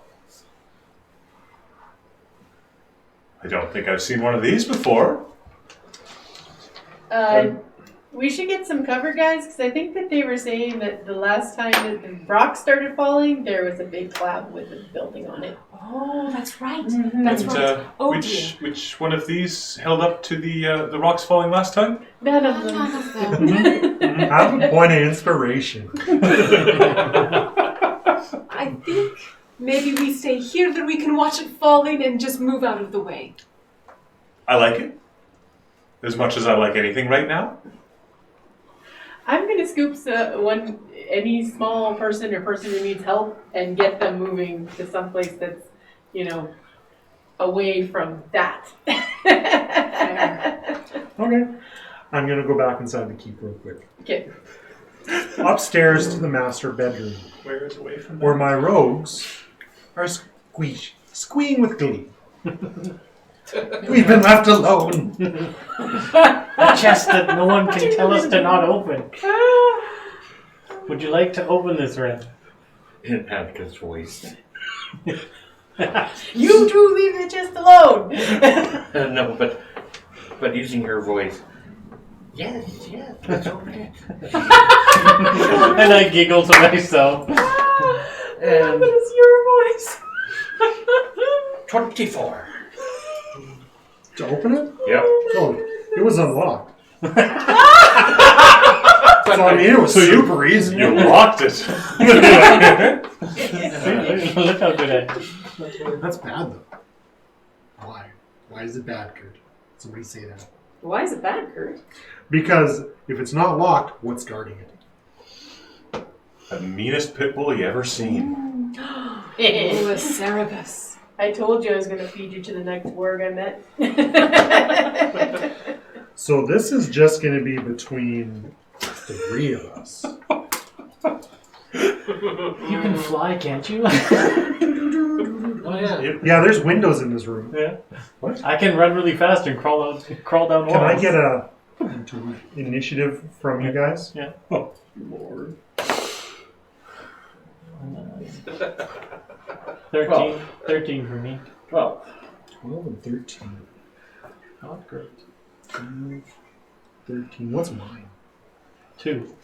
I don't think I've seen one of these before. We should get some cover, guys, because I think that they were saying that the last time that the rocks started falling, there was a big cloud with a building on it. Oh, that's right. Mhm. That's And, right. Oh, which one of these held up to the rocks falling last time? None of them. None of them. Have a point of inspiration. I think maybe we stay here, then we can watch it falling and just move out of the way. I like it. As much as I like anything right now. I'm gonna scoop any small person or person who needs help and get them moving to someplace that's, away from that. Okay. I'm going to go back inside the keep real quick. Okay. Upstairs to the master bedroom, Where is away from where my rogues are squeeing with glee. We've been left alone. A chest that no one can tell us to not open. Would you like to open this, Ren? In Atticus' voice. You two leave the chest alone. No, but using her voice. Yes, let's open it. And I giggle to myself. And What is your voice? 24. To open it? Yep. Oh, it was unlocked. So I mean, it was super easy. You locked it. Look how good I am. That's bad, though. Why? Why is it bad, Kurt? Somebody say that. Why is it bad, Kurt? Because if it's not locked, what's guarding it? The meanest pit bull you ever seen. Oh, a Cerebus. I told you I was going to feed you to the next warg I met. So this is just going to be between the three of us. You can fly, can't you? Oh, yeah. Yeah, there's windows in this room. Yeah. What? I can run really fast and crawl down walls. Can I get a initiative from you guys? Yeah. Oh, Lord. 13 for me. 12. 12 and 13. Not great. 12, 13. What's mine? 2.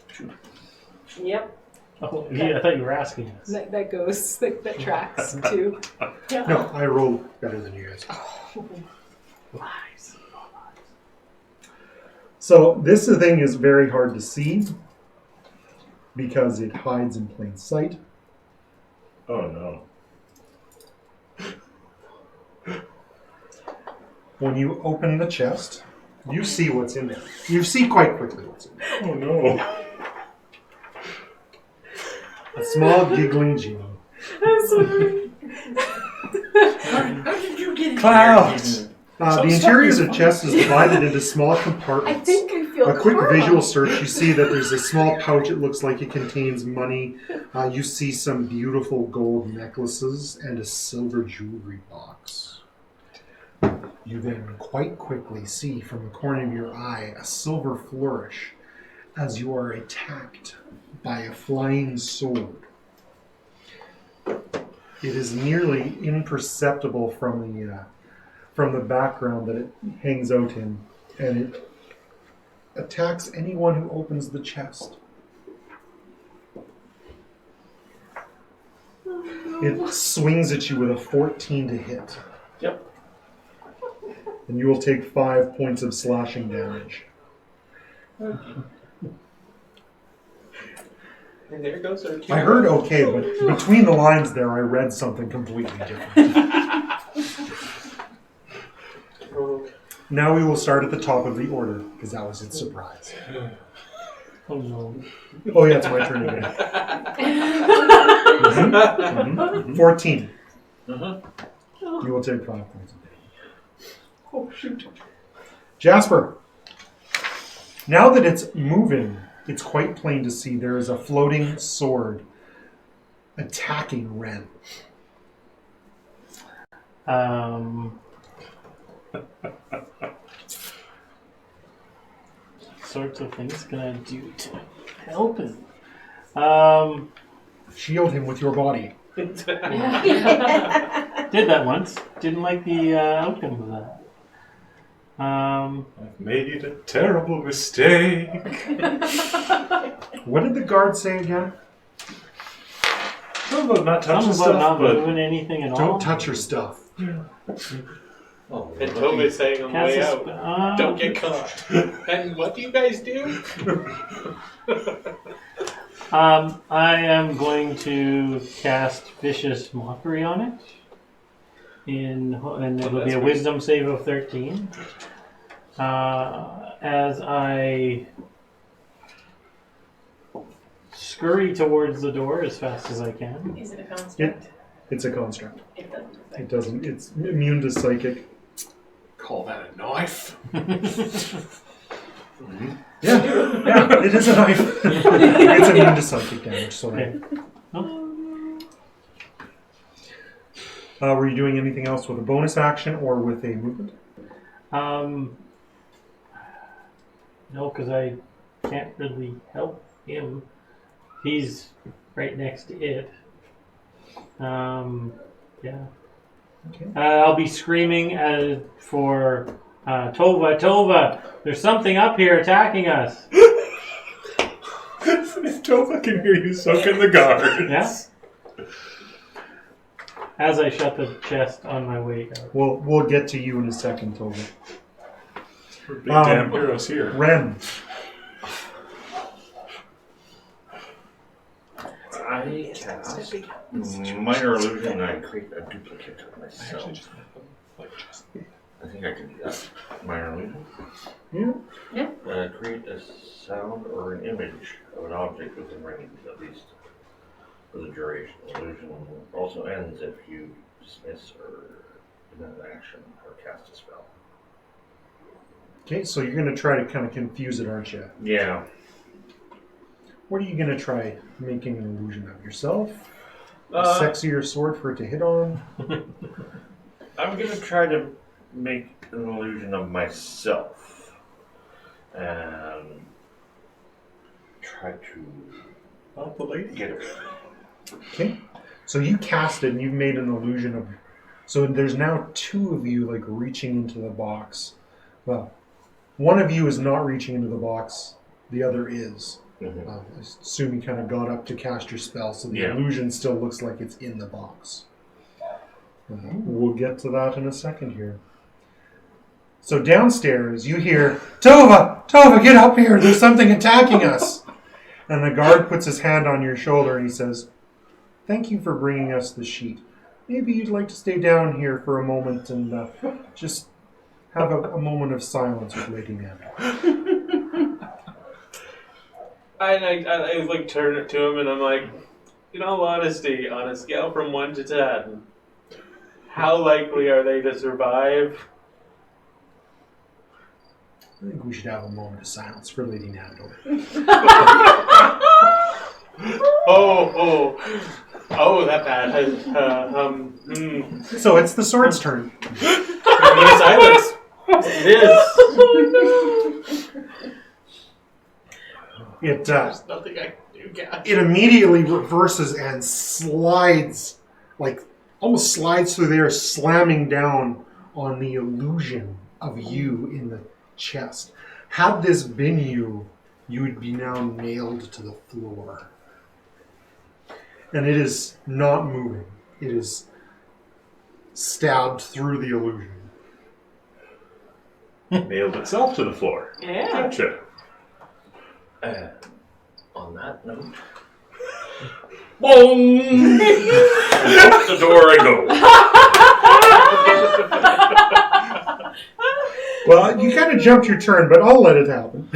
Yep. Oh, yeah, I thought you were asking us. That goes, that tracks too. No, I rolled better than you guys. Lies. So this thing is very hard to see because it hides in plain sight. Oh no. When you open the chest, you see what's in there. You see quite quickly what's in there. Oh no. A small giggling genie. I'm sorry. How did you get in Clouds! The interior of the chest is divided into small I compartments. think I feel A quick karma. visual search, you see that there's a small pouch. It looks like it contains money. You see some beautiful gold necklaces and a silver jewelry box. You then quite quickly see from the corner of your eye a silver flourish as you are attacked by a flying sword. It is nearly imperceptible from the background that it hangs out in, and it attacks anyone who opens the chest. It swings at you with a 14 to hit. Yep. And you will take 5 points of slashing damage. And there goes our I heard okay, but between the lines there, I read something completely different. Now we will start at the top of the order, because that was its surprise. Oh no. Oh yeah, it's my turn again. 14. You will take 5 points of damage. Oh shoot. Jasper. Now that it's moving, it's quite plain to see there is a floating sword attacking Ren. Sorts of things can I do to help him? Shield him with your body. Did that once. Didn't like the outcome of that. I've made a terrible mistake. What did the guard say again? Something about not touching Something about stuff, not but moving anything at all. Don't touch your stuff. Oh, And Tova is saying on the way out, don't get caught. And what do you guys do? I am going to cast Vicious Mockery on it. And it'll be that's a good. Wisdom save of 13. As I scurry towards the door as fast as I can. Is it a construct? It's a construct. It doesn't. It doesn't. It's immune to psychic. call that a knife? Yeah, it is a knife. It's immune to psychic damage. So. Okay. Were you doing anything else with a bonus action or with a movement? No, because I can't really help him. He's right next to it. Yeah. Okay. I'll be screaming for Tova. Tova, there's something up here attacking us. If Tova can hear you, so can the guards. Yeah. As I shut the chest on my way out. We'll get to you in a second, Tova. We're big damn heroes here. Ren. I cast Minor Illusion and I create a duplicate of myself. I think I can do that. Minor Illusion? Yeah. Create a sound or an image of an object within range, at least for the duration. Illusion also ends if you dismiss or do an action or cast a spell. Okay, so you're going to try to kind of confuse it, aren't you? Yeah. What are you going to try making an illusion of? Yourself? A Uh, sexier sword for it to hit on? I'm going to try to make an illusion of myself and try to Not the lady. get it. Okay. So you cast it and you've made an illusion of... So there's now two of you like reaching into the box. Well, one of you is not reaching into the box. The other is. Mm-hmm. I assume you kind of got up to cast your spell, so the Yeah. illusion still looks like it's in the box. We'll get to that in a second here. So downstairs, you hear, Tova! Tova, get up here! There's something attacking us! And the guard puts his hand on your shoulder and he says, thank you for bringing us the sheet. Maybe you'd like to stay down here for a moment and just have a moment of silence with Lady Nanda. I like turn it to him and I'm like, in all honesty, on a scale from 1 to 10, how likely are they to survive? I think we should have a moment of silence for Lady Nanda. Oh, that bad. So it's the sword's turn. Silence. It is. There's nothing I can do, guys. It immediately reverses and slides, almost slides through there, slamming down on the illusion of you in the chest. Had this been you, you would be now nailed to the floor. And it is not moving. It is stabbed through the illusion. Nailed itself to the floor. Yeah. Gotcha. On that note, Boom! Out the door I go. Well, you kind of jumped your turn, but I'll let it happen.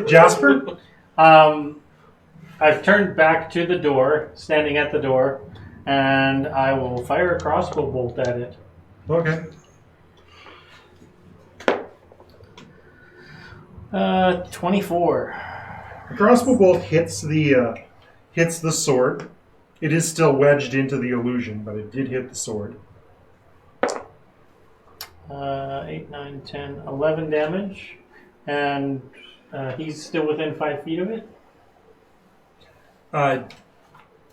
Jasper? I've turned back to the door, standing at the door, and I will fire a crossbow bolt at it. Okay. 24. The crossbow bolt hits the sword. It is still wedged into the illusion, but it did hit the sword. 8, 9, 10, 11 damage. And he's still within 5 feet of it?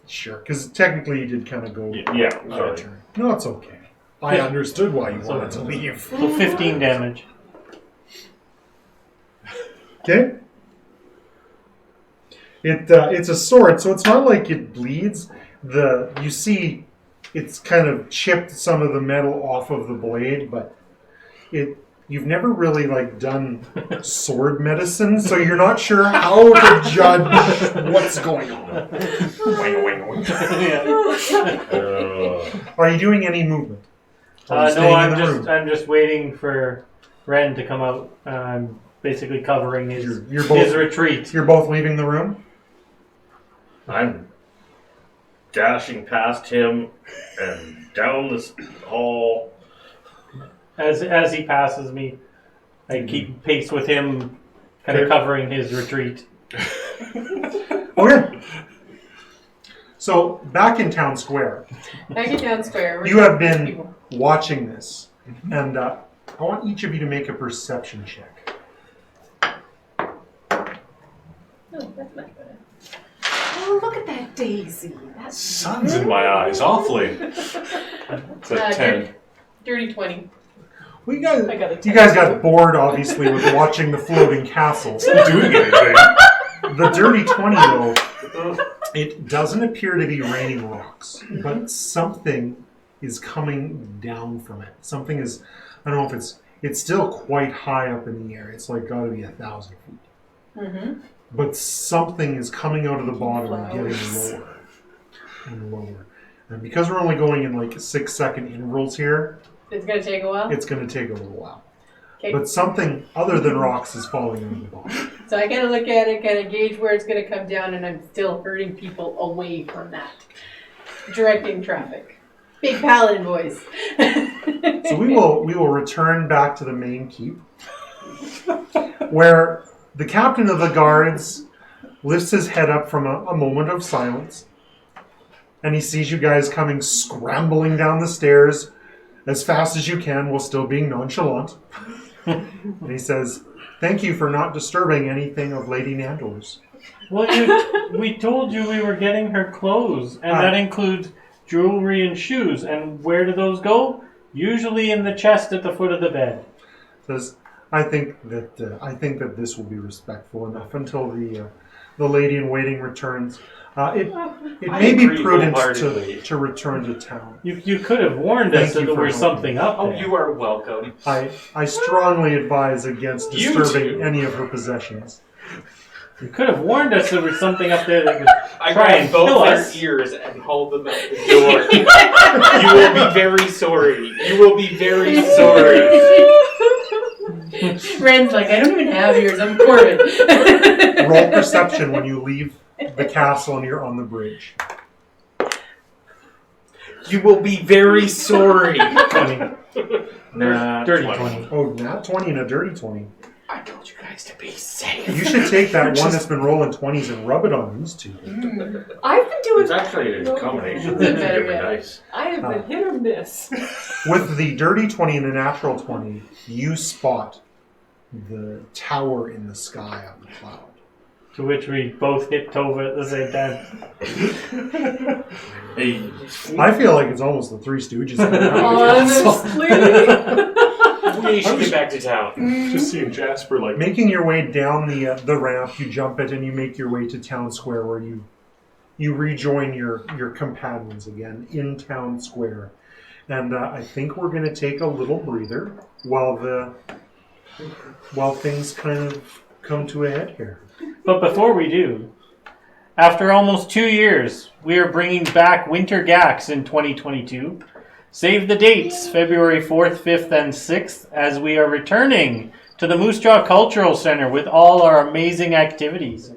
Sure, because technically you did kind of go Yeah, out of sorry. turn. No, it's okay. I understood why you wanted to leave. So 15 damage. Okay. It's a sword, so it's not like it bleeds. You see, it's kind of chipped some of the metal off of the blade, but you've never really done sword medicine, so you're not sure how to judge what's going on. Are you doing any movement? Are you No, staying in the room? I'm just waiting for Ren to come out. I'm basically covering his both- retreat. You're both leaving the room? I'm dashing past him and down this hall. As he passes me, I keep pace with him, kind of Okay. covering his retreat. Okay. So, back in Town Square, Back in Town Square. we're you have talking to been people. watching this, and I want each of you to make a perception check. Oh, that's much better. Oh, look at that daisy. That's Sun's in my eyes, awfully. It's a 10. Dirty 20. Well, you guys, I got a you guys got bored, obviously, with watching the floating castles. Not doing anything. The dirty 20, though, it doesn't appear to be raining rocks, but something is coming down from it. Something is, I don't know if it's still quite high up in the air. It's got to be 1,000 feet. Mm-hmm. But something is coming out of the bottom and getting Flowers. lower and lower. And because we're only going in 6-second intervals here, It's going to take a while? it's going to take a little while. Okay. But something other than rocks is falling out of the bottom. So I kind of look at it, kind of gauge where it's going to come down, and I'm still herding people away from that. Directing traffic. Big paladin voice. So we will return back to the main keep, where the captain of the guards lifts his head up from a moment of silence, and he sees you guys coming scrambling down the stairs as fast as you can while still being nonchalant. And he says, "Thank you for not disturbing anything of Lady Nandor's." Well, we told you we were getting her clothes, and that includes jewelry and shoes. And where do those go? Usually in the chest at the foot of the bed. Says, I think that this will be respectful enough until the lady in waiting returns. It may be agree prudent wholeheartedly. to return to town. You could have warned Thank us that you there for was helping. something up Oh, there. you are welcome. I strongly advise against You disturbing too. any of her possessions. You could have warned us there was something up there that could I try grabbed and kill both their us. ears and hauled them out the door. You will be very sorry. You will be very sorry. Ren's like, I don't even have yours. I'm Corbin. Roll perception when you leave the castle and you're on the bridge. You will be very sorry. 20. Nah, Dirty 20. Oh, not 20 and a dirty 20. I told you guys to be safe. You should take that one that's been rolling 20s and rub it on these two. I've been doing. It's actually a combination of Better different yet. dice. I have been hit or miss. With the dirty 20 and the natural 20, you spot the tower in the sky on the cloud. To which we both hit Tova at the same time. Hey, I feel like it's almost the Three Stooges. Honestly. We should get back to town. Just seeing Jasper like Making your way down the ramp, you jump it and you make your way to Town Square, where you rejoin your companions again in Town Square. And I think we're going to take a little breather while things kind of come to a head here. But before we do, after almost 2 years, we are bringing back Winter Gax in 2022. Save the dates, February 4th, 5th, and 6th, as we are returning to the Moose Jaw Cultural Center with all our amazing activities.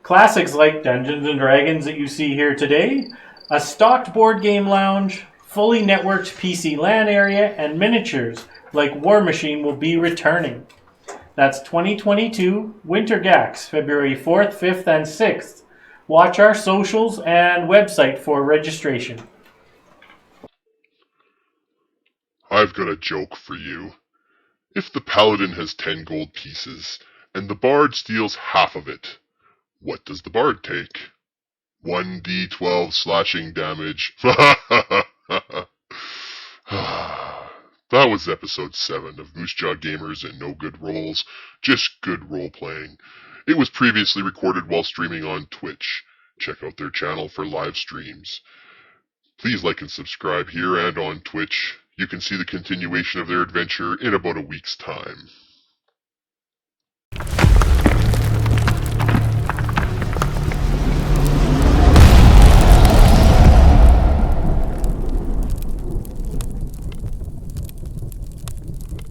Classics like Dungeons & Dragons that you see here today, a stocked board game lounge, fully networked PC LAN area, and miniatures like War Machine will be returning. That's 2022 Winter Gax, February 4th, 5th, and 6th. Watch our socials and website for registration. I've got a joke for you. If the paladin has 10 gold pieces, and the bard steals half of it, what does the bard take? 1d12 slashing damage. That was episode 7 of Moose Jaw Gamers and No Good Rolls, just good role-playing. It was previously recorded while streaming on Twitch. Check out their channel for live streams. Please like and subscribe here and on Twitch. You can see the continuation of their adventure in about a week's time.